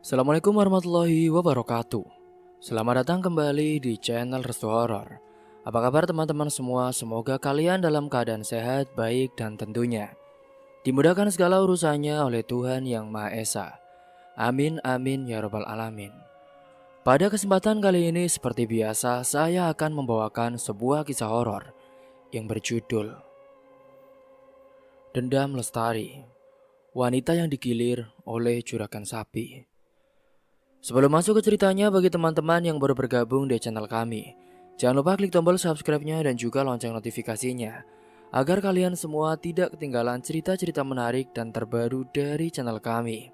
Assalamualaikum warahmatullahi wabarakatuh. Selamat datang kembali di channel Restu Horor. Apa kabar teman-teman semua? Semoga kalian dalam keadaan sehat, baik, dan tentunya dimudahkan segala urusannya oleh Tuhan Yang Maha Esa. Amin amin ya rabbal alamin. Pada kesempatan kali ini seperti biasa saya akan membawakan sebuah kisah horor yang berjudul Dendam Lestari, wanita yang digilir oleh juragan sapi. Sebelum masuk ke ceritanya, bagi teman-teman yang baru bergabung di channel kami, jangan lupa klik tombol subscribe-nya dan juga lonceng notifikasinya, agar kalian semua tidak ketinggalan cerita-cerita menarik dan terbaru dari channel kami.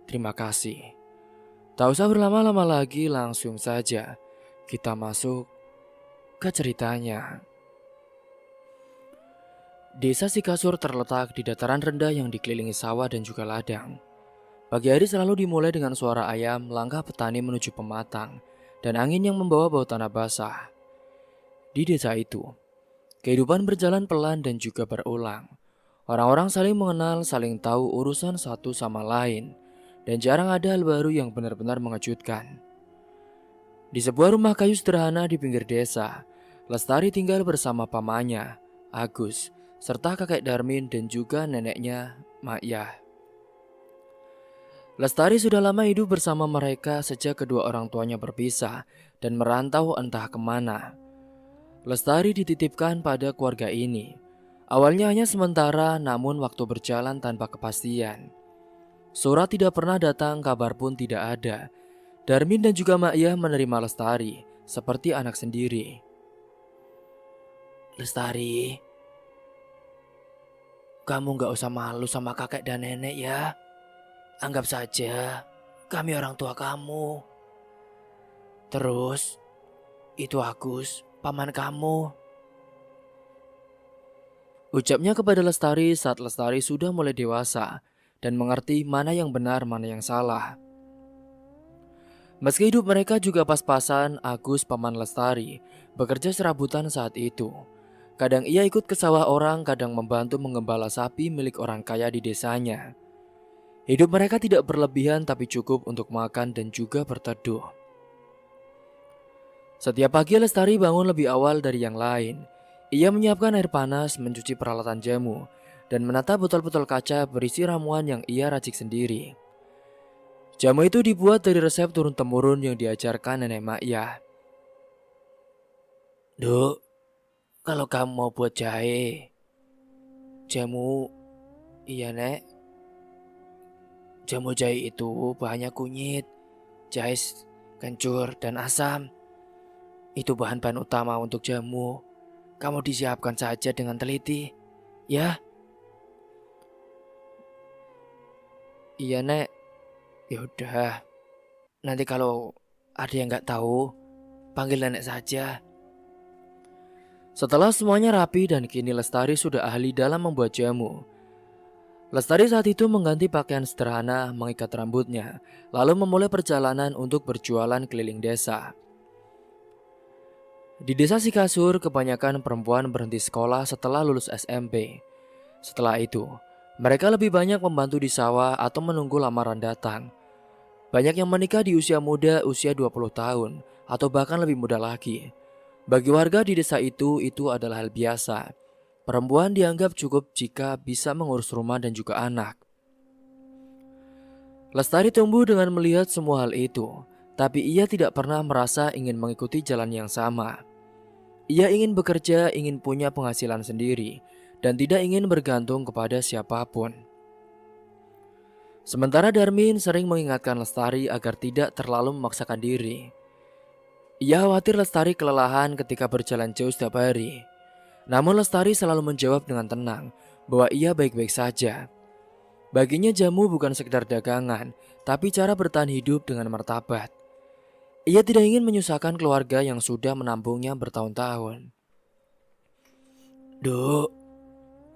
Terima kasih. Tak usah berlama-lama lagi, langsung saja kita masuk ke ceritanya. Desa Sikasur terletak di dataran rendah yang dikelilingi sawah dan juga ladang. Pagi hari selalu dimulai dengan suara ayam, langkah petani menuju pematang, dan angin yang membawa bau tanah basah. Di desa itu, kehidupan berjalan pelan dan juga berulang. Orang-orang saling mengenal, saling tahu urusan satu sama lain, dan jarang ada hal baru yang benar-benar mengejutkan. Di sebuah rumah kayu sederhana di pinggir desa, Lestari tinggal bersama pamannya, Agus, serta kakek Darmin dan juga neneknya, Makyah. Lestari sudah lama hidup bersama mereka sejak kedua orang tuanya berpisah dan merantau entah kemana. Lestari dititipkan pada keluarga ini. Awalnya hanya sementara, namun waktu berjalan tanpa kepastian. Surat tidak pernah datang, kabar pun tidak ada. Darmin dan juga Makyah menerima Lestari seperti anak sendiri. Lestari, kamu gak usah malu sama kakek dan nenek ya. Anggap saja kami orang tua kamu. Terus, itu Agus, paman kamu. Ucapnya kepada Lestari saat Lestari sudah mulai dewasa dan mengerti mana yang benar, mana yang salah. Meski hidup mereka juga pas-pasan, Agus, paman Lestari, bekerja serabutan saat itu. Kadang ia ikut ke sawah orang, kadang membantu menggembala sapi milik orang kaya di desanya. Hidup mereka tidak berlebihan tapi cukup untuk makan dan juga berteduh. Setiap pagi Lestari bangun lebih awal dari yang lain. Ia menyiapkan air panas, mencuci peralatan jamu, dan menata botol-botol kaca berisi ramuan yang ia racik sendiri. Jamu itu dibuat dari resep turun-temurun yang diajarkan nenek Makyah. Duk, kalau kamu mau buat jahe, jamu, iya nek. Jamu jahe itu bahannya kunyit, jahe kencur, dan asam. Itu bahan-bahan utama untuk jamu. Kamu disiapkan saja dengan teliti, ya? Iya, Nek. Yaudah, nanti kalau ada yang nggak tahu, panggil nenek saja. Setelah semuanya rapi dan kini Lestari sudah ahli dalam membuat jamu. Lestari saat itu mengganti pakaian sederhana, mengikat rambutnya, lalu memulai perjalanan untuk berjualan keliling desa. Di desa Sikasur, kebanyakan perempuan berhenti sekolah setelah lulus SMP. Setelah itu, mereka lebih banyak membantu di sawah atau menunggu lamaran datang. Banyak yang menikah di usia muda, usia 20 tahun, atau bahkan lebih muda lagi. Bagi warga di desa itu adalah hal biasa. Perempuan dianggap cukup jika bisa mengurus rumah dan juga anak. Lestari tumbuh dengan melihat semua hal itu, tapi ia tidak pernah merasa ingin mengikuti jalan yang sama. Ia ingin bekerja, ingin punya penghasilan sendiri, dan tidak ingin bergantung kepada siapapun. Sementara Darmin sering mengingatkan Lestari agar tidak terlalu memaksakan diri. Ia khawatir Lestari kelelahan ketika berjalan jauh setiap hari. Namun Lestari selalu menjawab dengan tenang bahwa ia baik-baik saja. Baginya jamu bukan sekedar dagangan, tapi cara bertahan hidup dengan martabat. Ia tidak ingin menyusahkan keluarga yang sudah menampungnya bertahun-tahun. Duk,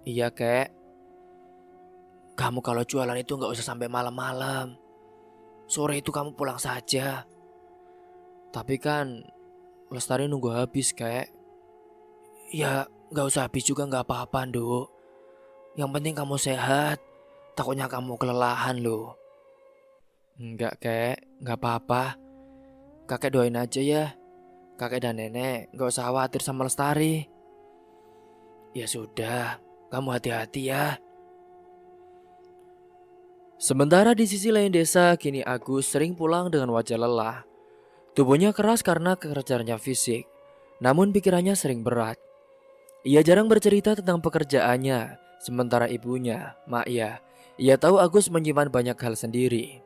iya kek. Kamu kalau jualan itu gak usah sampai malam-malam. Sore itu kamu pulang saja. Tapi kan Lestari nunggu habis kek. Ya gak usah habis juga gak apa-apa Duk. Yang penting kamu sehat. Takutnya kamu kelelahan loh. Enggak, Kek. Enggak apa-apa. Kakek doain aja ya. Kakek dan nenek nggak usah khawatir sama Lestari. Ya sudah, kamu hati-hati ya. Sementara di sisi lain desa, kini Agus sering pulang dengan wajah lelah. Tubuhnya keras karena kekerjaannya fisik, namun pikirannya sering berat. Ia jarang bercerita tentang pekerjaannya, sementara ibunya, Maya, ia tahu Agus menyimpan banyak hal sendiri.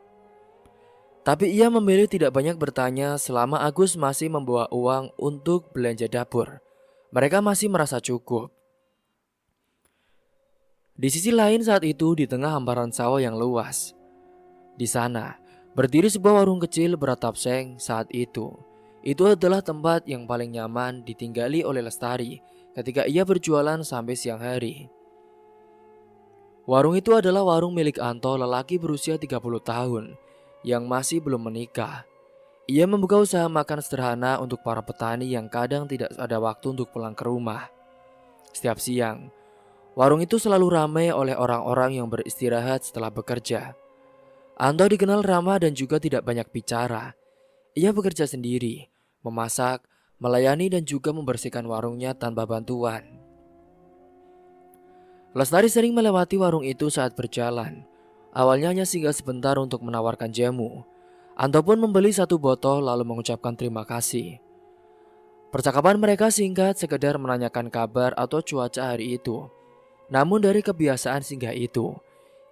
Tapi ia memilih tidak banyak bertanya selama Agus masih membawa uang untuk belanja dapur. Mereka masih merasa cukup. Di sisi lain saat itu di tengah hamparan sawah yang luas. Di sana, berdiri sebuah warung kecil beratap seng saat itu. Itu adalah tempat yang paling nyaman ditinggali oleh Lestari ketika ia berjualan sampai siang hari. Warung itu adalah warung milik Anto, lelaki berusia 30 tahun yang masih belum menikah. Ia membuka usaha makan sederhana untuk para petani yang kadang tidak ada waktu untuk pulang ke rumah. Setiap siang, warung itu selalu ramai oleh orang-orang yang beristirahat setelah bekerja. Anto dikenal ramah dan juga tidak banyak bicara. Ia bekerja sendiri, memasak, melayani dan juga membersihkan warungnya tanpa bantuan. Lestari sering melewati warung itu saat berjalan. Awalnya hanya singgah sebentar untuk menawarkan jamu. Anto pun membeli satu botol lalu mengucapkan terima kasih. Percakapan mereka singkat, sekedar menanyakan kabar atau cuaca hari itu. Namun dari kebiasaan singgah itu,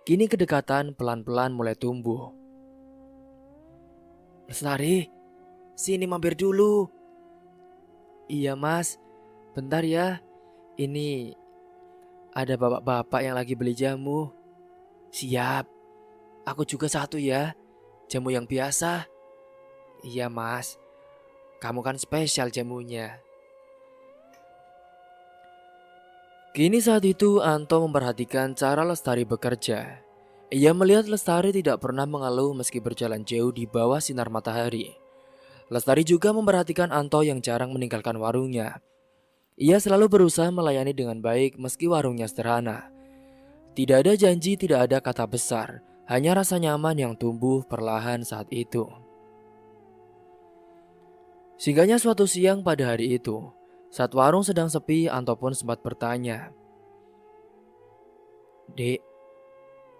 kini kedekatan pelan-pelan mulai tumbuh. Lestari, sini mampir dulu. Iya mas, bentar ya. Ini ada bapak-bapak yang lagi beli jamu. Siap, aku juga satu ya. Jamu yang biasa. Iya mas, kamu kan spesial jamunya. Kini saat itu Anto memperhatikan cara Lestari bekerja. Ia melihat Lestari tidak pernah mengeluh meski berjalan jauh di bawah sinar matahari. Lestari juga memperhatikan Anto yang jarang meninggalkan warungnya. Ia selalu berusaha melayani dengan baik meski warungnya sederhana. Tidak ada janji, tidak ada kata besar, hanya rasa nyaman yang tumbuh perlahan saat itu. Singgahnya suatu siang pada hari itu, saat warung sedang sepi, Anto pun sempat bertanya, "Dek,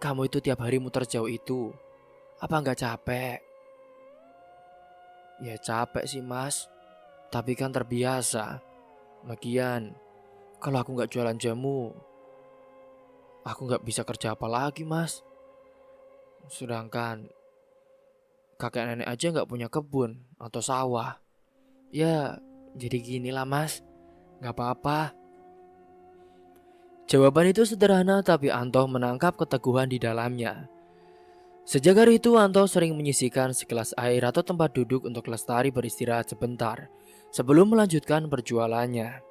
kamu itu tiap hari muter jauh itu, apa nggak capek?" "Ya capek sih mas, tapi kan terbiasa. Lagian, kalau aku nggak jualan jamu, aku nggak bisa kerja apa lagi mas. Sedangkan kakek nenek aja nggak punya kebun atau sawah. Ya, jadi ginilah mas, nggak apa-apa." Jawaban itu sederhana tapi Anto menangkap keteguhan di dalamnya. Sejak hari itu Anto sering menyisihkan segelas air atau tempat duduk untuk Lestari beristirahat sebentar sebelum melanjutkan perjualannya.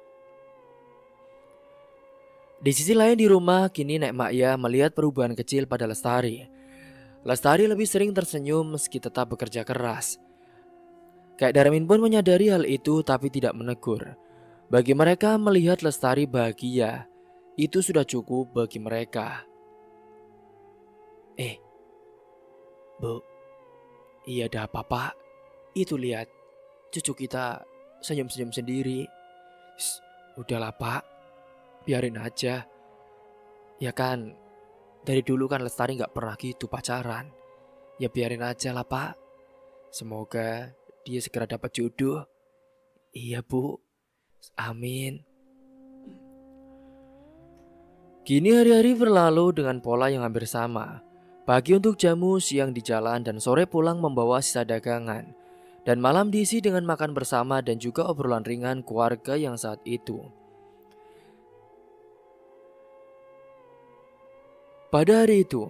Di sisi lain di rumah, kini Nek Maya melihat perubahan kecil pada Lestari. Lestari lebih sering tersenyum meski tetap bekerja keras. Kak Darmin pun menyadari hal itu tapi tidak menegur. Bagi mereka melihat Lestari bahagia, itu sudah cukup bagi mereka. Bu, iya ada apa-apa? Itu lihat, cucu kita senyum-senyum sendiri. Udahlah pak, biarin aja. Ya kan, dari dulu kan Lestari gak pernah gitu pacaran. Ya biarin aja lah pak. Semoga dia segera dapat jodoh. Iya bu, amin. Kini hari-hari berlalu dengan pola yang hampir sama. Pagi untuk jamu, siang di jalan, dan sore pulang membawa sisa dagangan. Dan malam diisi dengan makan bersama dan juga obrolan ringan keluarga yang saat itu. Pada hari itu,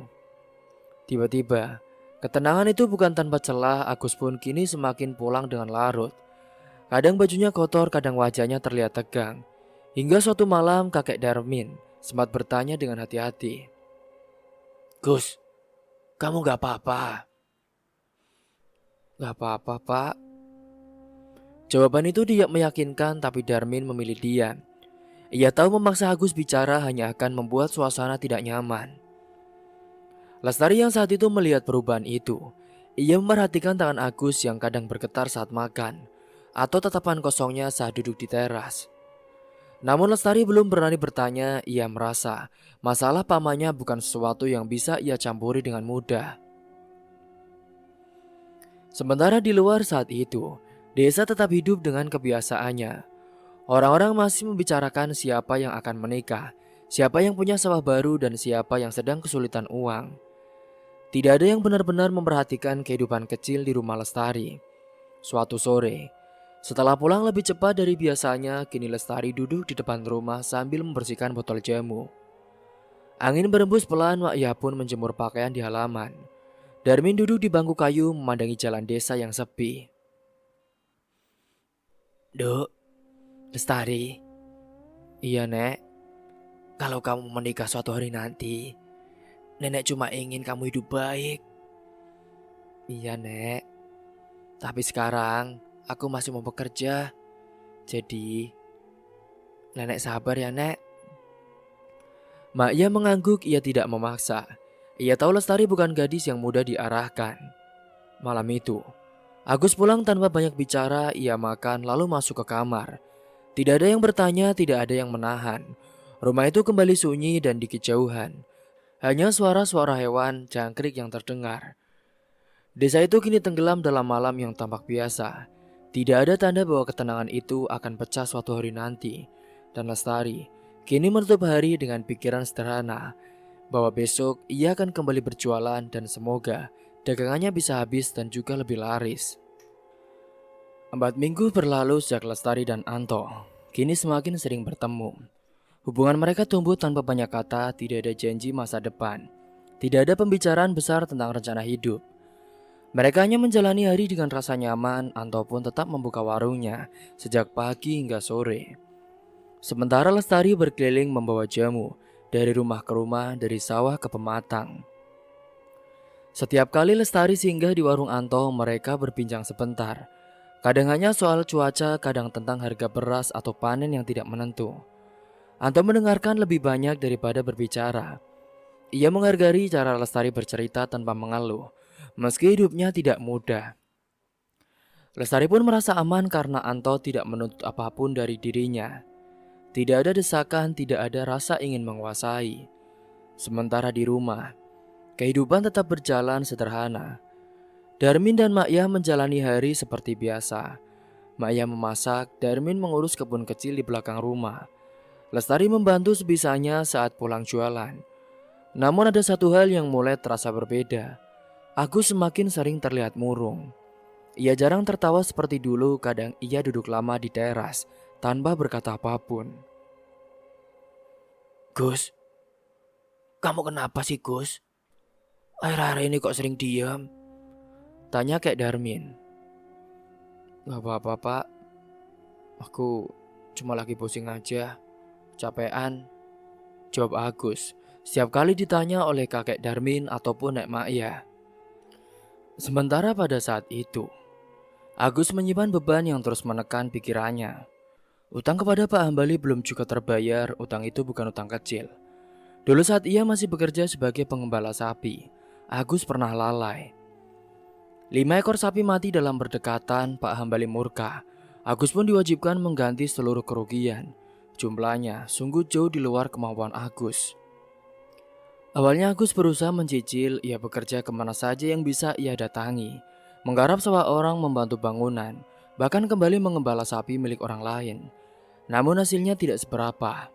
tiba-tiba, ketenangan itu bukan tanpa celah. Agus pun kini semakin pulang dengan larut. Kadang bajunya kotor, kadang wajahnya terlihat tegang. Hingga suatu malam kakek Darmin sempat bertanya dengan hati-hati, "Gus, kamu gak apa-apa?" "Gak apa-apa pak." Jawaban itu tidak meyakinkan tapi Darmin memilih diam. Ia tahu memaksa Agus bicara hanya akan membuat suasana tidak nyaman. Lestari yang saat itu melihat perubahan itu, Ia memperhatikan tangan Agus yang kadang bergetar saat makan, atau tatapan kosongnya saat duduk di teras. Namun Lestari belum berani bertanya. Ia merasa masalah pamannya bukan sesuatu yang bisa ia campuri dengan mudah. Sementara di luar saat itu, desa tetap hidup dengan kebiasaannya. Orang-orang masih membicarakan siapa yang akan menikah, siapa yang punya sawah baru, dan siapa yang sedang kesulitan uang. Tidak ada yang benar-benar memperhatikan kehidupan kecil di rumah Lestari. Suatu sore, setelah pulang lebih cepat dari biasanya, kini Lestari duduk di depan rumah sambil membersihkan botol jamu. Angin berembus pelan, Mak Yah pun menjemur pakaian di halaman. Darmin duduk di bangku kayu memandangi jalan desa yang sepi. Duk, Lestari. Iya, Nek. Kalau kamu menikah suatu hari nanti, Nenek cuma ingin kamu hidup baik. Iya, Nek. Tapi sekarang aku masih mau bekerja. Jadi, Nenek sabar ya, Nek. Mak Yah mengangguk. Ia tidak memaksa. Ia tahu Lestari bukan gadis yang mudah diarahkan. Malam itu, Agus pulang tanpa banyak bicara. Ia makan lalu masuk ke kamar. Tidak ada yang bertanya, tidak ada yang menahan. Rumah itu kembali sunyi dan di kejauhan hanya suara-suara hewan jangkrik yang terdengar. Desa itu kini tenggelam dalam malam yang tampak biasa. Tidak ada tanda bahwa ketenangan itu akan pecah suatu hari nanti. Dan Lestari kini menutup hari dengan pikiran sederhana bahwa besok ia akan kembali berjualan dan semoga dagangannya bisa habis dan juga lebih laris. 4 minggu berlalu sejak Lestari dan Anto kini semakin sering bertemu. Hubungan mereka tumbuh tanpa banyak kata, tidak ada janji masa depan. Tidak ada pembicaraan besar tentang rencana hidup. Mereka hanya menjalani hari dengan rasa nyaman. Anto pun tetap membuka warungnya sejak pagi hingga sore. Sementara Lestari berkeliling membawa jamu dari rumah ke rumah, dari sawah ke pematang. Setiap kali Lestari singgah di warung Anto, mereka berbincang sebentar. Kadang hanya soal cuaca, kadang tentang harga beras atau panen yang tidak menentu. Anto mendengarkan lebih banyak daripada berbicara. Ia menghargai cara Lestari bercerita tanpa mengeluh, meski hidupnya tidak mudah. Lestari pun merasa aman karena Anto tidak menuntut apapun dari dirinya. Tidak ada desakan, tidak ada rasa ingin menguasai. Sementara di rumah, kehidupan tetap berjalan sederhana. Darmin dan Mak Yah menjalani hari seperti biasa. Mak Yah memasak, Darmin mengurus kebun kecil di belakang rumah. Lestari membantu sebisanya saat pulang jualan. Namun ada satu hal yang mulai terasa berbeda. Agus semakin sering terlihat murung. Ia jarang tertawa seperti dulu, kadang ia duduk lama di teras tanpa berkata apapun. Gus, kamu kenapa sih Gus? Akhir-akhir ini kok sering diam? Tanya Kek Darmin. Gak apa-apa Pak, aku cuma lagi pusing aja, capean, jawab Agus. Setiap kali ditanya oleh kakek Darmin ataupun Nek Mak Yah. Sementara pada saat itu, Agus menyimpan beban yang terus menekan pikirannya. Utang kepada Pak Hambali belum juga terbayar. Utang itu bukan utang kecil. Dulu saat ia masih bekerja sebagai pengembala sapi, Agus pernah lalai. 5 ekor sapi mati dalam berdekatan. Pak Hambali murka. Agus pun diwajibkan mengganti seluruh kerugian. Jumlahnya sungguh jauh di luar kemampuan Agus. Awalnya Agus berusaha mencicil. Ia bekerja kemana saja yang bisa ia datangi, menggarap sawah orang, membantu bangunan, bahkan kembali mengembala sapi milik orang lain. Namun hasilnya tidak seberapa.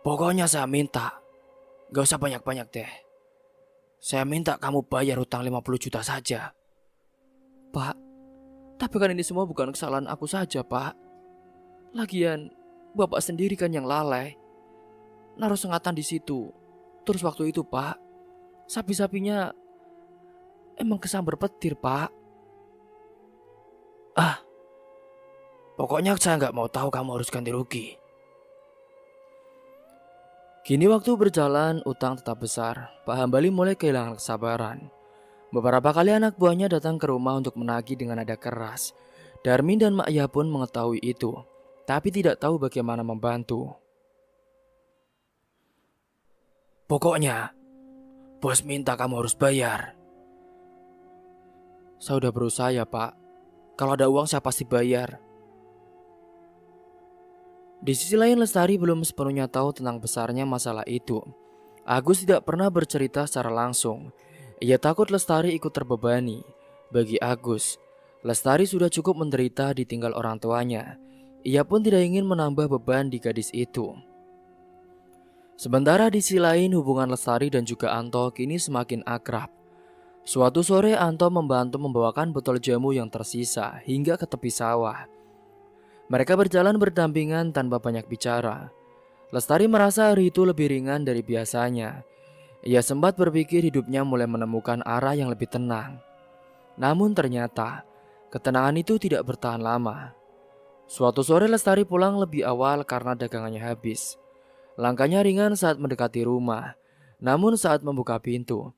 Pokoknya saya minta, gak usah banyak-banyak deh. Saya minta kamu bayar hutang 50 juta saja. Pak, tapi kan ini semua bukan kesalahan aku saja, Pak. Lagian, Bapak sendiri kan yang lalai. Naruh sengatan di situ. Terus waktu itu, Pak, sapi-sapinya emang kesambar petir, Pak. Pokoknya saya nggak mau tahu, kamu harus ganti rugi. Kini waktu berjalan, utang tetap besar. Pak Hambali mulai kehilangan kesabaran. Beberapa kali anak buahnya datang ke rumah untuk menagih dengan nada keras. Darmin dan Mak Yah pun mengetahui itu, tapi tidak tahu bagaimana membantu. Pokoknya, bos minta kamu harus bayar. Saya udah berusaha ya Pak. Kalau ada uang saya pasti bayar. Di sisi lain Lestari belum sepenuhnya tahu tentang besarnya masalah itu. Agus tidak pernah bercerita secara langsung. Ia takut Lestari ikut terbebani. Bagi Agus, Lestari sudah cukup menderita ditinggal orang tuanya. Ia pun tidak ingin menambah beban di gadis itu. Sementara di sisi lain hubungan Lestari dan juga Anto kini semakin akrab. Suatu sore Anto membantu membawakan botol jamu yang tersisa hingga ke tepi sawah. Mereka berjalan berdampingan tanpa banyak bicara. Lestari merasa hari itu lebih ringan dari biasanya. Ia sempat berpikir hidupnya mulai menemukan arah yang lebih tenang. Namun ternyata ketenangan itu tidak bertahan lama. Suatu sore Lestari pulang lebih awal karena dagangannya habis. Langkahnya ringan saat mendekati rumah. Namun saat membuka pintu,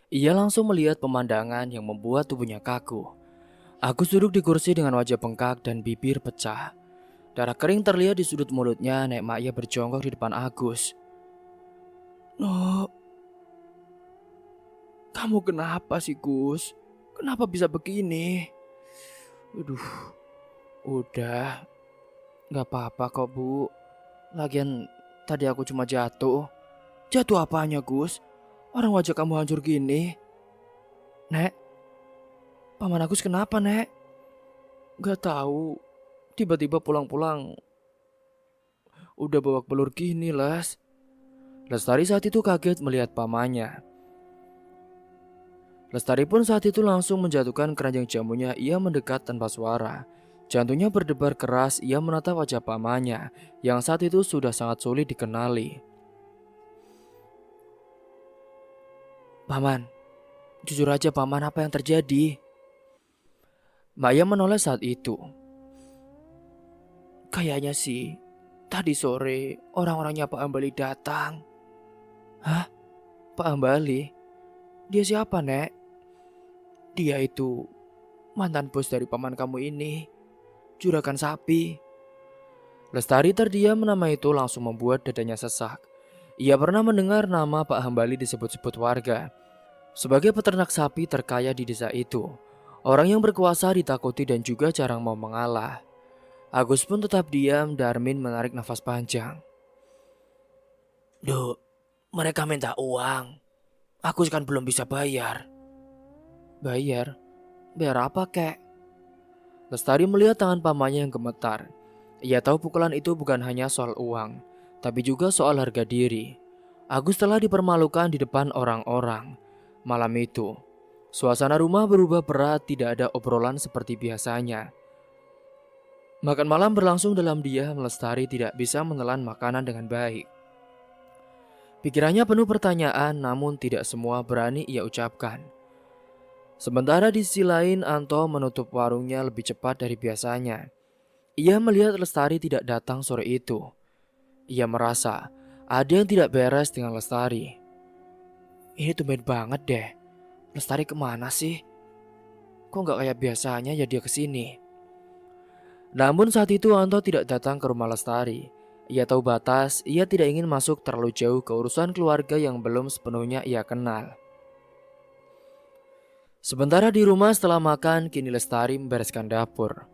ia langsung melihat pemandangan yang membuat tubuhnya kaku. Agus duduk di kursi dengan wajah bengkak dan bibir pecah. Darah kering terlihat di sudut mulutnya. Nek Maya berjongkok di depan Agus. "No, kamu kenapa sih Gus? Kenapa bisa begini?" "Aduh, udah, gak apa-apa kok Bu. Lagian tadi aku cuma jatuh." "Jatuh apanya Gus? Orang wajah kamu hancur gini." "Nek, Paman Agus kenapa Nek?" "Gak tahu. Tiba-tiba pulang-pulang udah babak belur gini Les." Lestari saat itu kaget melihat pamannya. Lestari pun saat itu langsung menjatuhkan keranjang jamunya. Ia mendekat tanpa suara. Jantungnya berdebar keras. Ia menatap wajah pamannya yang saat itu sudah sangat sulit dikenali. "Paman, jujur aja Paman, apa yang terjadi?" Maya menoleh saat itu. "Kayaknya sih tadi sore orang-orangnya Pak Ambali datang." "Hah? Pak Ambali? Dia siapa Nek?" "Dia itu mantan bos dari paman kamu ini, Juragan Sapi." Lestari terdiam. Nama itu langsung membuat dadanya sesak. Ia pernah mendengar nama Pak Hambali disebut-sebut warga sebagai peternak sapi terkaya di desa itu. Orang yang berkuasa ditakuti dan juga jarang mau mengalah. Agus pun tetap diam. Darmin menarik nafas panjang. "Duh, mereka minta uang. Aku kan belum bisa bayar." "Bayar? Bayar apa kek?" Lestari melihat tangan pamannya yang gemetar. Ia tahu pukulan itu bukan hanya soal uang, tapi juga soal harga diri. Agus telah dipermalukan di depan orang-orang. Malam itu, suasana rumah berubah berat. Tidak ada obrolan seperti biasanya. Makan malam berlangsung dalam diam. Lestari tidak bisa menelan makanan dengan baik. Pikirannya penuh pertanyaan, namun tidak semua berani ia ucapkan. Sementara di sisi lain, Anto menutup warungnya lebih cepat dari biasanya. Ia melihat Lestari tidak datang sore itu. Ia merasa ada yang tidak beres dengan Lestari. "Ini tumben banget deh. Lestari kemana sih? Kok gak kayak biasanya ya dia kesini?" Namun saat itu Anto tidak datang ke rumah Lestari. Ia tahu batas. Ia tidak ingin masuk terlalu jauh ke urusan keluarga yang belum sepenuhnya ia kenal. Sementara di rumah setelah makan, kini Lestari membereskan dapur.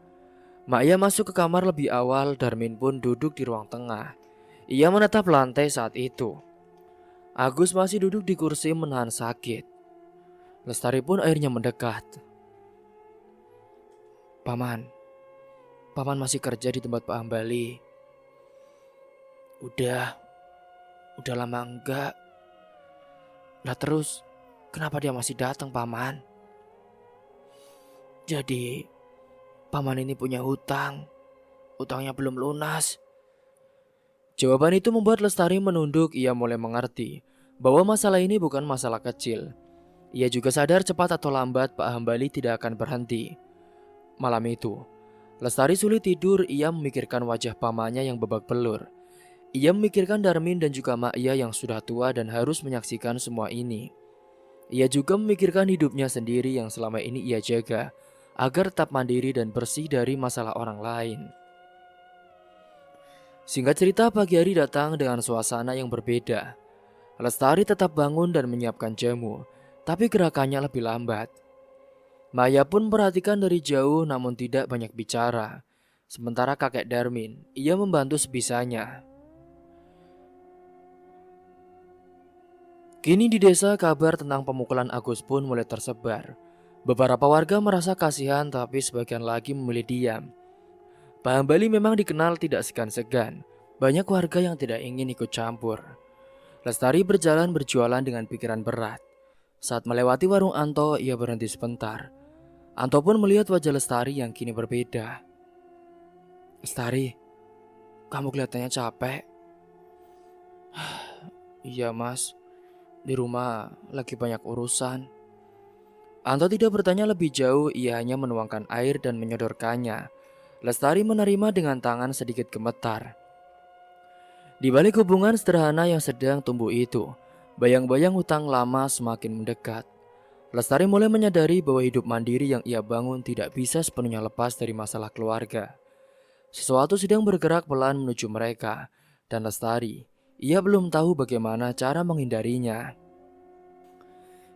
Maya masuk ke kamar lebih awal. Darmin pun duduk di ruang tengah. Ia menatap lantai saat itu. Agus masih duduk di kursi menahan sakit. Lestari pun akhirnya mendekat. Paman masih kerja di tempat Pak Hambali?" Udah lama enggak." "Lah terus, kenapa dia masih datang Paman?" "Jadi, Paman ini punya hutang. Hutangnya belum lunas." Jawaban itu membuat Lestari menunduk. Ia mulai mengerti bahwa masalah ini bukan masalah kecil. Ia juga sadar cepat atau lambat Pak Hambali tidak akan berhenti. Malam itu, Lestari sulit tidur. Ia memikirkan wajah pamannya yang babak belur. Ia memikirkan Darmin dan juga Maya yang sudah tua dan harus menyaksikan semua ini. Ia juga memikirkan hidupnya sendiri yang selama ini ia jaga agar tetap mandiri dan bersih dari masalah orang lain. Singkat cerita, pagi hari datang dengan suasana yang berbeda. Lestari tetap bangun dan menyiapkan jamu, tapi gerakannya lebih lambat. Maya pun perhatikan dari jauh namun tidak banyak bicara. Sementara kakek Darmin, ia membantu sebisanya. Kini di desa kabar tentang pemukulan Agus pun mulai tersebar. Beberapa warga merasa kasihan tapi sebagian lagi memilih diam. Pak Hambali memang dikenal tidak segan-segan. Banyak warga yang tidak ingin ikut campur. Lestari berjalan berjualan dengan pikiran berat. Saat melewati warung Anto, ia berhenti sebentar. Anto pun melihat wajah Lestari yang kini berbeda. Lestari, kamu kelihatannya capek. Iya mas, di rumah lagi banyak urusan. Anto tidak bertanya lebih jauh, ia hanya menuangkan air dan menyodorkannya. Lestari menerima dengan tangan sedikit gemetar. Di balik hubungan sederhana yang sedang tumbuh itu, bayang-bayang hutang lama semakin mendekat. Lestari mulai menyadari bahwa hidup mandiri yang ia bangun tidak bisa sepenuhnya lepas dari masalah keluarga. Sesuatu sedang bergerak pelan menuju mereka, dan Lestari, ia belum tahu bagaimana cara menghindarinya.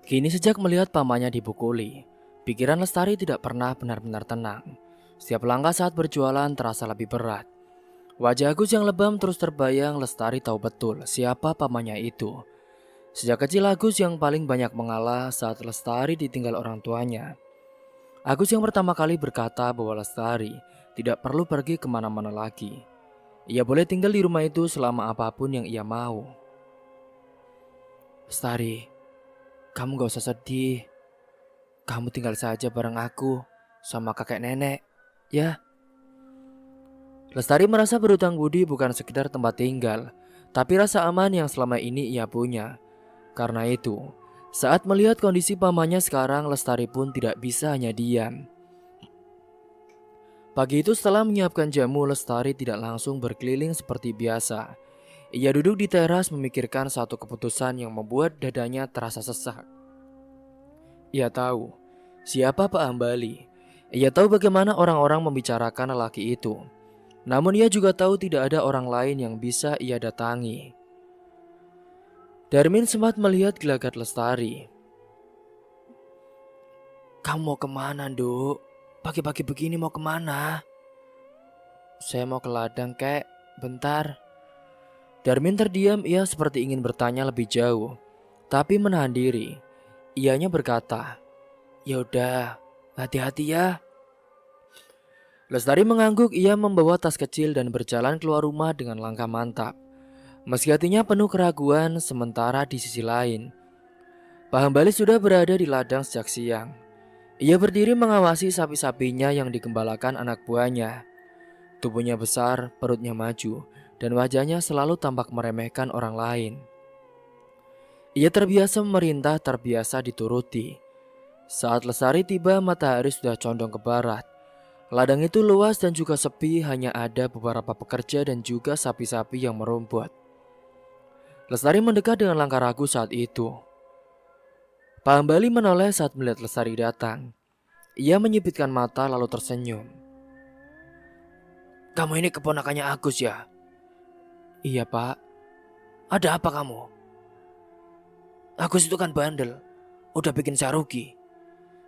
Kini sejak melihat pamannya dipukuli, pikiran Lestari tidak pernah benar-benar tenang. Setiap langkah saat berjualan terasa lebih berat. Wajah Agus yang lebam terus terbayang. Lestari tahu betul siapa pamannya itu. Sejak kecil Agus yang paling banyak mengalah saat Lestari ditinggal orang tuanya. Agus yang pertama kali berkata bahwa Lestari tidak perlu pergi kemana-mana lagi. Ia boleh tinggal di rumah itu selama apapun yang ia mau. Lestari, kamu gak usah sedih. Kamu tinggal saja bareng aku sama kakek nenek, ya. Lestari merasa berutang budi bukan sekedar tempat tinggal, tapi rasa aman yang selama ini ia punya. Karena itu, saat melihat kondisi pamannya sekarang, Lestari pun tidak bisa hanya diam. Pagi itu setelah menyiapkan jamu, Lestari tidak langsung berkeliling seperti biasa. Ia duduk di teras memikirkan satu keputusan yang membuat dadanya terasa sesak. Ia tahu siapa Pak Hambali. Ia tahu bagaimana orang-orang membicarakan lelaki itu. Namun ia juga tahu tidak ada orang lain yang bisa ia datangi. Darmin sempat melihat gelagat Lestari. Kamu mau kemana, Nduk? Pagi-pagi begini mau kemana? Saya mau ke ladang, kek. Bentar. Darmin terdiam, ia seperti ingin bertanya lebih jauh. Tapi menahan diri. Ianya berkata, ya udah, hati-hati ya. Lestari mengangguk, ia membawa tas kecil dan berjalan keluar rumah dengan langkah mantap. Meski hatinya penuh keraguan, sementara di sisi lain, Pak Hambali sudah berada di ladang sejak siang. Ia berdiri mengawasi sapi-sapinya yang digembalakan anak buahnya. Tubuhnya besar, perutnya maju, dan wajahnya selalu tampak meremehkan orang lain. Ia terbiasa memerintah, terbiasa dituruti. Saat Lestari tiba, matahari sudah condong ke barat. Ladang itu luas dan juga sepi, hanya ada beberapa pekerja dan juga sapi-sapi yang merumput. Lestari mendekat dengan langkah ragu saat itu. Pak Hambali menoleh saat melihat Lestari datang. Ia menyipitkan mata lalu tersenyum. Kamu ini keponakannya Agus ya? Iya pak. Ada apa kamu? Agus itu kan bandel. Udah bikin saya rugi.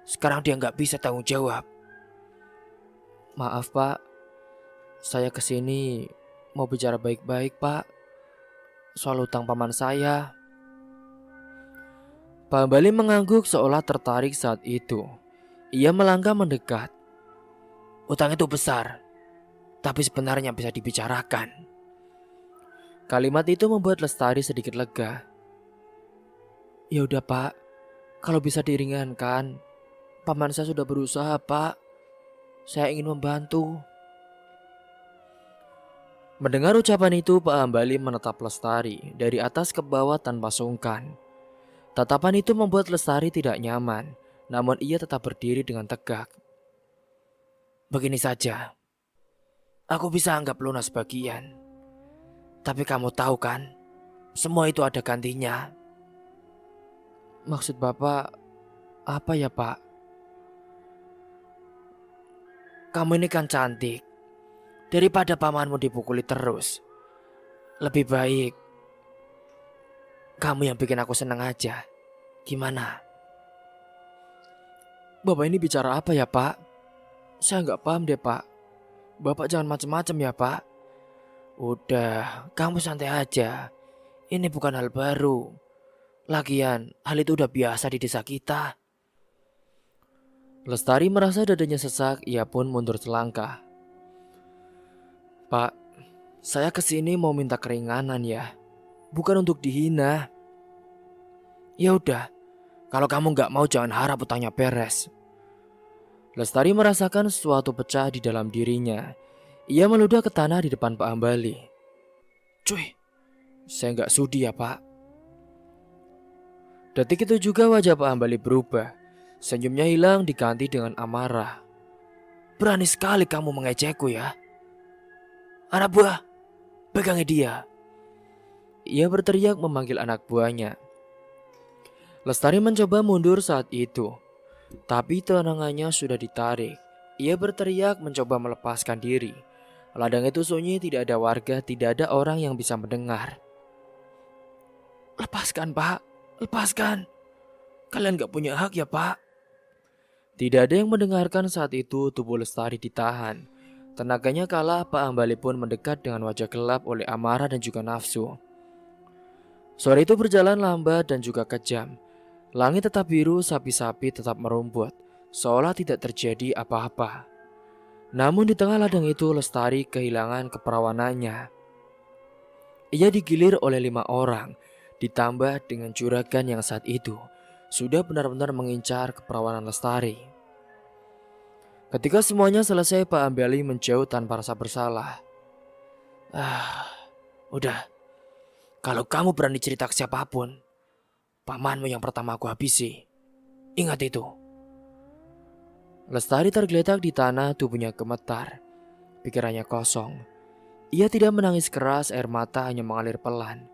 Sekarang dia nggak bisa tanggung jawab. Maaf pak, saya kesini mau bicara baik-baik pak, soal utang paman saya. Pak Hambali mengangguk seolah tertarik saat itu. Ia melangkah mendekat. Utang itu besar, tapi sebenarnya bisa dibicarakan. Kalimat itu membuat Lestari sedikit lega. Ya udah pak, kalau bisa diringankan, paman saya sudah berusaha pak. Saya ingin membantu. Mendengar ucapan itu, Pak Hambali menatap Lestari dari atas ke bawah tanpa sungkan. Tatapan itu membuat Lestari tidak nyaman, namun ia tetap berdiri dengan tegak. Begini saja, aku bisa anggap lunas bagian. Tapi kamu tahu kan, semua itu ada gantinya. Maksud Bapak apa ya Pak? Kamu ini kan cantik. Daripada pamanmu dipukuli terus, lebih baik kamu yang bikin aku senang aja. Gimana? Bapak ini bicara apa ya, Pak? Saya nggak paham deh, Pak. Bapak jangan macam-macam ya, Pak. Udah, kamu santai aja. Ini bukan hal baru. Lagian, hal itu udah biasa di desa kita. Lestari merasa dadanya sesak, ia pun mundur selangkah. Pak, saya kesini mau minta keringanan ya. Bukan untuk dihina. Ya udah, kalau kamu nggak mau jangan harap utangnya beres. Lestari merasakan sesuatu pecah di dalam dirinya. Ia meludah ke tanah di depan Pak Hambali. Cuy, saya nggak sudi ya, Pak. Detik itu juga wajah Pak Hambali berubah. Senyumnya hilang diganti dengan amarah. Berani sekali kamu mengejekku ya. Anak buah, pegangi dia. Ia berteriak memanggil anak buahnya. Lestari mencoba mundur saat itu. Tapi tenangannya sudah ditarik. Ia berteriak mencoba melepaskan diri. Ladang itu sunyi, tidak ada warga, tidak ada orang yang bisa mendengar. Lepaskan, Pak. Lepaskan. Kalian gak punya hak ya, Pak. Tidak ada yang mendengarkan saat itu. Tubuh Lestari ditahan. Tenaganya kalah. Pak Hambali pun mendekat dengan wajah gelap oleh amarah dan juga nafsu. Sore itu berjalan lambat dan juga kejam. Langit tetap biru, sapi-sapi tetap merumput, seolah tidak terjadi apa-apa. Namun di tengah ladang itu Lestari kehilangan keperawanannya. Ia digilir oleh 5 orang, ditambah dengan juragan yang saat itu sudah benar-benar mengincar keperawanan Lestari. Ketika semuanya selesai, Pak Hambali menjauh tanpa rasa bersalah. Udah, kalau kamu berani cerita ke siapapun, pamanmu yang pertama aku habisi. Ingat itu. Lestari tergeletak di tanah, tubuhnya gemetar. Pikirannya kosong. Ia tidak menangis keras, air mata hanya mengalir pelan.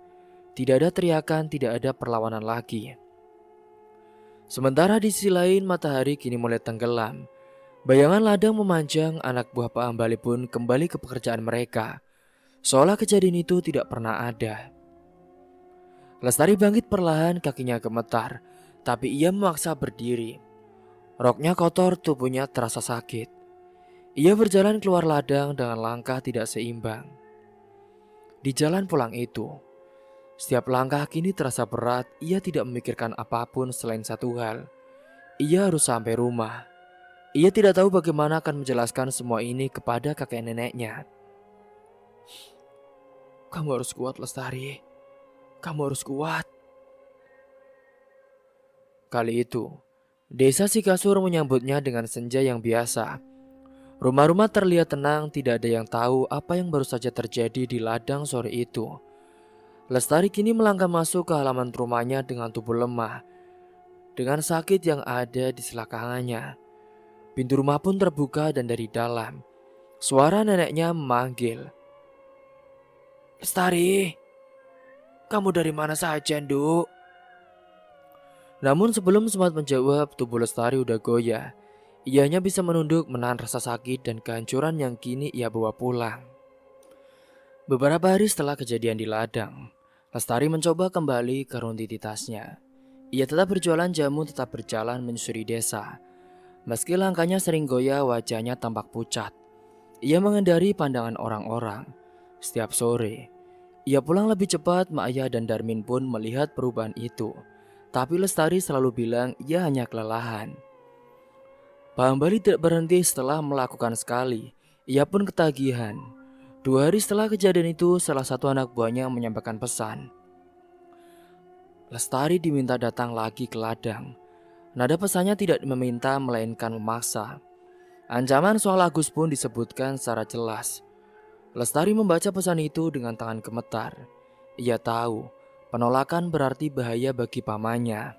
Tidak ada teriakan, tidak ada perlawanan lagi. Sementara di sisi lain matahari kini mulai tenggelam. Bayangan ladang memanjang, anak buah Pak Hambali pun kembali ke pekerjaan mereka. Seolah kejadian itu tidak pernah ada. Lestari bangkit perlahan, kakinya gemetar. Tapi ia memaksa berdiri. Roknya kotor, tubuhnya terasa sakit. Ia berjalan keluar ladang dengan langkah tidak seimbang. Di jalan pulang itu, setiap langkah kini terasa berat. Ia tidak memikirkan apapun selain satu hal. Ia harus sampai rumah. Ia tidak tahu bagaimana akan menjelaskan semua ini kepada kakek neneknya. Kamu harus kuat, Lestari. Kamu harus kuat. Kali itu, desa Sikasur menyambutnya dengan senja yang biasa. Rumah-rumah terlihat tenang, tidak ada yang tahu apa yang baru saja terjadi di ladang sore itu. Lestari kini melangkah masuk ke halaman rumahnya dengan tubuh lemah, dengan sakit yang ada di selangkangannya. Pintu rumah pun terbuka dan dari dalam, suara neneknya memanggil. Lestari, kamu dari mana saja, Nduk? Namun sebelum sempat menjawab, tubuh Lestari udah goyah. Ianya bisa menunduk menahan rasa sakit dan kehancuran yang kini ia bawa pulang. Beberapa hari setelah kejadian di ladang, Lestari mencoba kembali ke rutinitasnya. Ia tetap berjualan jamu, tetap berjalan menyusuri desa. Meski langkahnya sering goyah, wajahnya tampak pucat. Ia menghindari pandangan orang-orang. Setiap sore, ia pulang lebih cepat. Mak Ayah dan Darmin pun melihat perubahan itu. Tapi Lestari selalu bilang ia hanya kelelahan. Pak Hambali tidak berhenti setelah melakukan sekali. Ia pun ketagihan. 2 hari setelah kejadian itu, salah satu anak buahnya menyampaikan pesan. Lestari diminta datang lagi ke ladang. Nada pesannya tidak meminta melainkan memaksa. Ancaman soal Agus pun disebutkan secara jelas. Lestari membaca pesan itu dengan tangan gemetar. Ia tahu penolakan berarti bahaya bagi pamannya.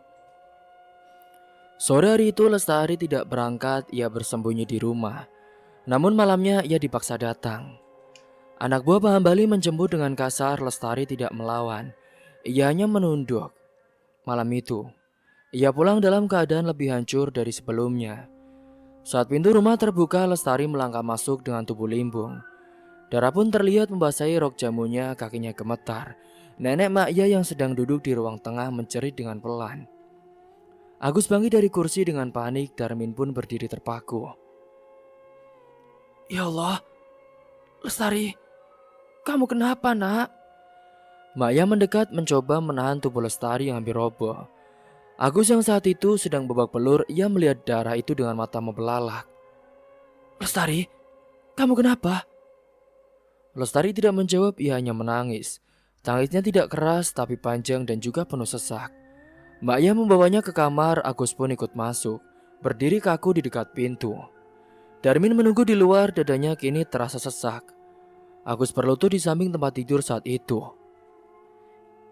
Sore hari itu Lestari tidak berangkat, ia bersembunyi di rumah. Namun malamnya ia dipaksa datang. Anak buah Pak Hambali menjemput dengan kasar. Lestari tidak melawan. Ia hanya menunduk. Malam itu, ia pulang dalam keadaan lebih hancur dari sebelumnya. Saat pintu rumah terbuka, Lestari melangkah masuk dengan tubuh limbung. Darah pun terlihat membasahi rok jamunya, kakinya gemetar. Nenek Mak Iya yang sedang duduk di ruang tengah menjerit dengan pelan. Agus bangkit dari kursi dengan panik. Darmin pun berdiri terpaku. Ya Allah, Lestari, kamu kenapa nak? Maya mendekat mencoba menahan tubuh Lestari yang hampir roboh. Agus yang saat itu sedang babak belur, ia melihat darah itu dengan mata membelalak. Lestari, kamu kenapa? Lestari tidak menjawab, ia hanya menangis. Tangisnya tidak keras tapi panjang dan juga penuh sesak. Maya membawanya ke kamar, Agus pun ikut masuk, berdiri kaku di dekat pintu. Darmin menunggu di luar, dadanya kini terasa sesak. Agus berlutut di samping tempat tidur saat itu.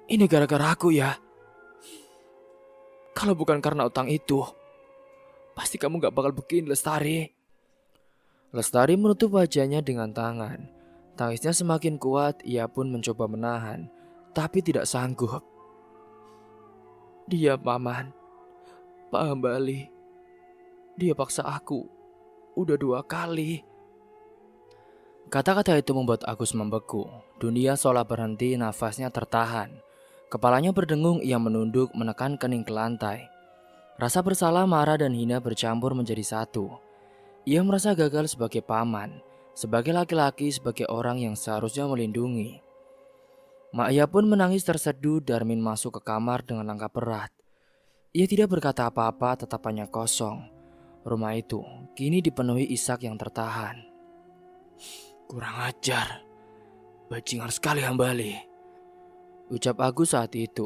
Ini gara-gara aku ya. Kalau bukan karena utang itu, pasti kamu gak bakal begini, Lestari. Lestari menutup wajahnya dengan tangan. Tangisnya semakin kuat, ia pun mencoba menahan, tapi tidak sanggup. Dia Paman, Pak Hambali. Dia paksa aku, udah 2 kali. Kata-kata itu membuat Agus membeku. Dunia seolah berhenti, nafasnya tertahan. Kepalanya berdengung, ia menunduk menekan kening ke lantai. Rasa bersalah, marah dan hina bercampur menjadi satu. Ia merasa gagal sebagai paman, sebagai laki-laki, sebagai orang yang seharusnya melindungi. Maya pun menangis terseduh. Darmin masuk ke kamar dengan langkah berat. Ia tidak berkata apa-apa, tatapannya kosong. Rumah itu kini dipenuhi isak yang tertahan. Kurang ajar, bajingan sekali Hambali, ucap Agus saat itu.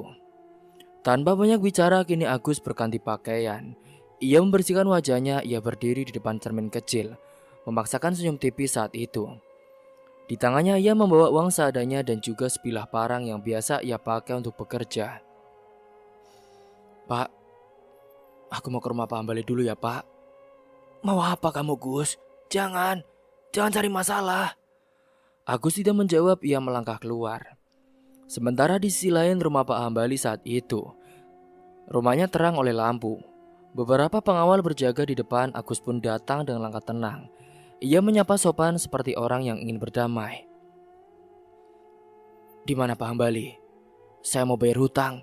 Tanpa banyak bicara, kini Agus berganti pakaian. Ia membersihkan wajahnya, ia berdiri di depan cermin kecil, memaksakan senyum tipis saat itu. Di tangannya ia membawa uang seadanya dan juga sebilah parang yang biasa ia pakai untuk bekerja. Pak, aku mau ke rumah Pak Hambali dulu ya Pak. Mau apa kamu Gus? Jangan cari masalah. Agus tidak menjawab, ia melangkah keluar. Sementara di sisi lain rumah Pak Hambali saat itu, rumahnya terang oleh lampu. Beberapa pengawal berjaga di depan. Agus pun datang dengan langkah tenang. Ia menyapa sopan seperti orang yang ingin berdamai. Di mana Pak Hambali? Saya mau bayar hutang.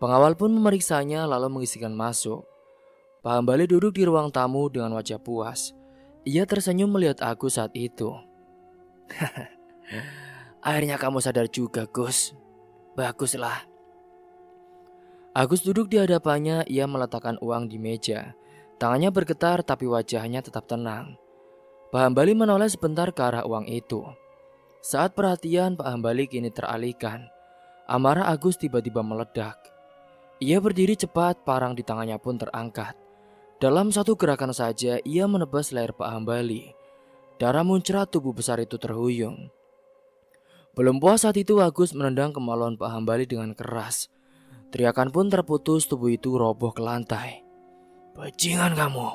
Pengawal pun memeriksanya lalu mengizinkan masuk. Pak Hambali duduk di ruang tamu dengan wajah puas. Ia tersenyum melihat Agus saat itu. Akhirnya kamu sadar juga, Gus. Baguslah. Agus duduk di hadapannya, ia meletakkan uang di meja. Tangannya bergetar tapi wajahnya tetap tenang. Pak Hambali menoleh sebentar ke arah uang itu. Saat perhatian Pak Hambali kini teralihkan, amarah Agus tiba-tiba meledak. Ia berdiri cepat, parang di tangannya pun terangkat. Dalam satu gerakan saja ia menebas leher Pak Hambali. Darah muncrat, tubuh besar itu terhuyung. Belum puas saat itu Agus menendang kemaluan Pak Hambali dengan keras. Teriakan pun terputus, tubuh itu roboh ke lantai. Bajingan kamu,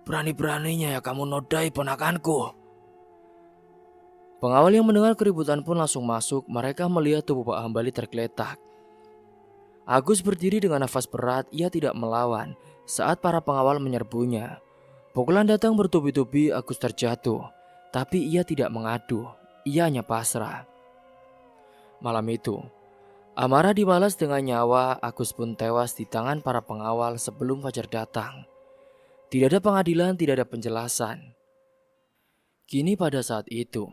berani-beraninya ya kamu nodai ponakanku. Pengawal yang mendengar keributan pun langsung masuk. Mereka melihat tubuh Pak Hambali tergeletak. Agus berdiri dengan nafas berat, ia tidak melawan saat para pengawal menyerbunya. Pukulan datang bertubi-tubi, Agus terjatuh. Tapi ia tidak mengadu, ia hanya pasrah. Malam itu, amarah dibalas dengan nyawa. Agus pun tewas di tangan para pengawal sebelum fajar datang. Tidak ada pengadilan, tidak ada penjelasan. Kini pada saat itu,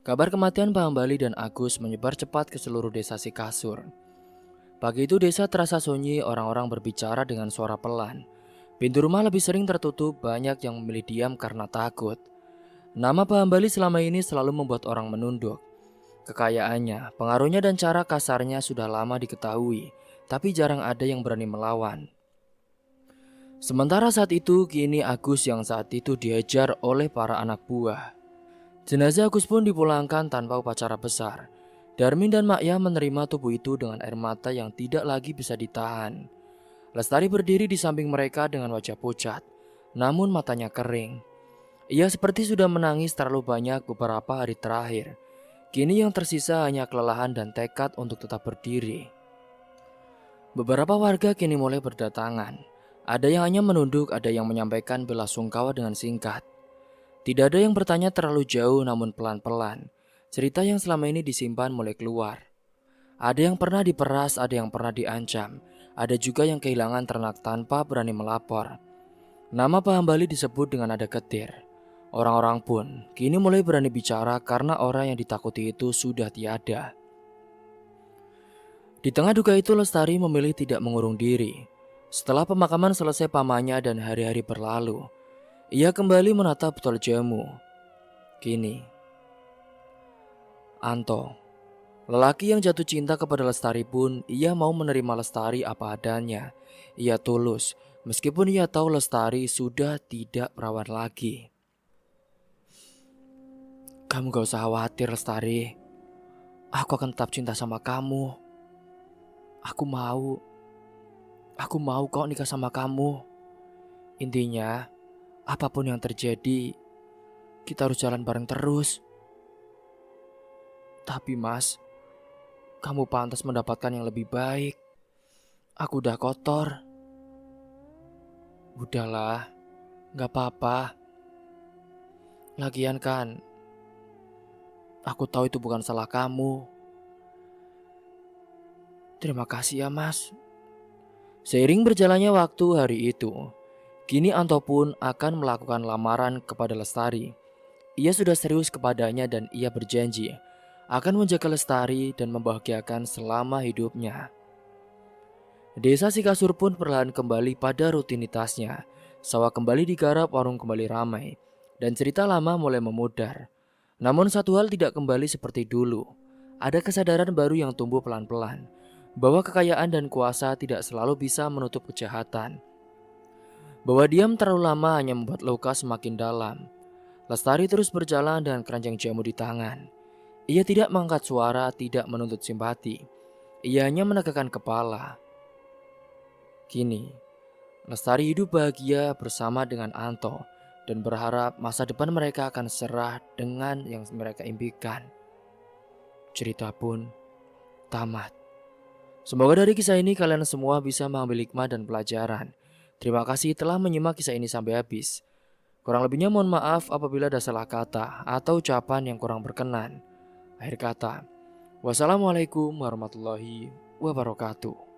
kabar kematian Pak Hambali dan Agus menyebar cepat ke seluruh desa Sikasur. Pagi itu desa terasa sunyi, orang-orang berbicara dengan suara pelan. Pintu rumah lebih sering tertutup, banyak yang memilih diam karena takut. Nama Pak Hambali selama ini selalu membuat orang menunduk. Kekayaannya, pengaruhnya dan cara kasarnya sudah lama diketahui, tapi jarang ada yang berani melawan. Sementara saat itu, kini Agus yang saat itu dihajar oleh para anak buah. Jenazah Agus pun dipulangkan tanpa upacara besar. Darmin dan Maya menerima tubuh itu dengan air mata yang tidak lagi bisa ditahan. Lestari berdiri di samping mereka dengan wajah pucat, namun matanya kering. Ia seperti sudah menangis terlalu banyak beberapa hari terakhir. Kini yang tersisa hanya kelelahan dan tekad untuk tetap berdiri. Beberapa warga kini mulai berdatangan. Ada yang hanya menunduk, ada yang menyampaikan bela sungkawa dengan singkat. Tidak ada yang bertanya terlalu jauh, namun pelan-pelan cerita yang selama ini disimpan mulai keluar. Ada yang pernah diperas, ada yang pernah diancam, Ada juga yang kehilangan ternak tanpa berani melapor. Nama Pak Hambali disebut dengan nada getir. Orang-orang pun kini mulai berani bicara karena orang yang ditakuti itu sudah tiada. Di tengah duka itu Lestari memilih tidak mengurung diri. Setelah pemakaman selesai pamannya dan hari-hari berlalu, ia kembali menatap botol jamu. Kini, Anto, lelaki yang jatuh cinta kepada Lestari pun, ia mau menerima Lestari apa adanya. Ia tulus, meskipun ia tahu Lestari sudah tidak perawan lagi. Kamu gak usah khawatir Lestari. Aku akan tetap cinta sama kamu. Aku mau kok nikah sama kamu. Intinya, apapun yang terjadi, kita harus jalan bareng terus. Tapi Mas, kamu pantas mendapatkan yang lebih baik. Aku udah kotor. Udahlah, gak apa-apa. Lagian kan, aku tahu itu bukan salah kamu. Terima kasih ya Mas. Seiring berjalannya waktu hari itu, kini Anto pun akan melakukan lamaran kepada Lestari. Ia sudah serius kepadanya dan ia berjanji akan menjaga Lestari dan membahagiakan selama hidupnya. Desa Sikasur pun perlahan kembali pada rutinitasnya. Sawah kembali digarap, warung kembali ramai, dan cerita lama mulai memudar. Namun satu hal tidak kembali seperti dulu. Ada kesadaran baru yang tumbuh pelan-pelan, bahwa kekayaan dan kuasa tidak selalu bisa menutup kejahatan. Bahwa diam terlalu lama hanya membuat luka semakin dalam. Lestari terus berjalan dengan keranjang jamu di tangan. Ia tidak mengangkat suara, tidak menuntut simpati. Ia hanya menegakkan kepala. Kini, Lestari hidup bahagia bersama dengan Anto dan berharap masa depan mereka akan cerah dengan yang mereka impikan. Cerita pun tamat. Semoga dari kisah ini kalian semua bisa mengambil hikmah dan pelajaran. Terima kasih telah menyimak kisah ini sampai habis. Kurang lebihnya mohon maaf apabila ada salah kata atau ucapan yang kurang berkenan. Akhir kata, wassalamualaikum warahmatullahi wabarakatuh.